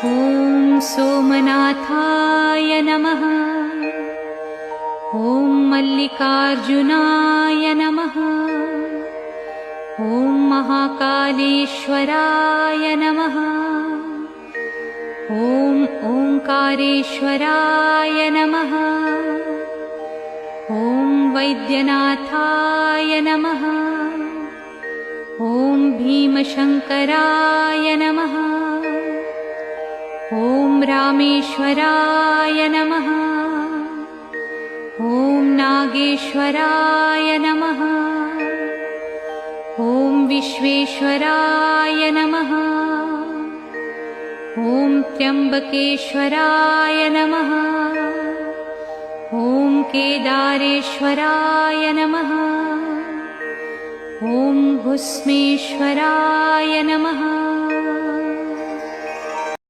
ॐ सोमनाथाय नमः। ॐ मल्लिकार्जुनाय नमः। ॐ महाकालेश्वराय नमः। ॐ ओंकारेश्वराय नमः। ॐ वैद्यनाथाय नमः। ॐ भीमशंकराय नमः। ॐ रामेश्वराय नमः। ॐ नागेश्वराय नमः। ॐ विश्वेश्वराय नमः। ॐ त्र्यंबकेश्वराय नमः। ॐ केदारेश्वराय नमः। ॐ भुस्मेश्वराय नमः।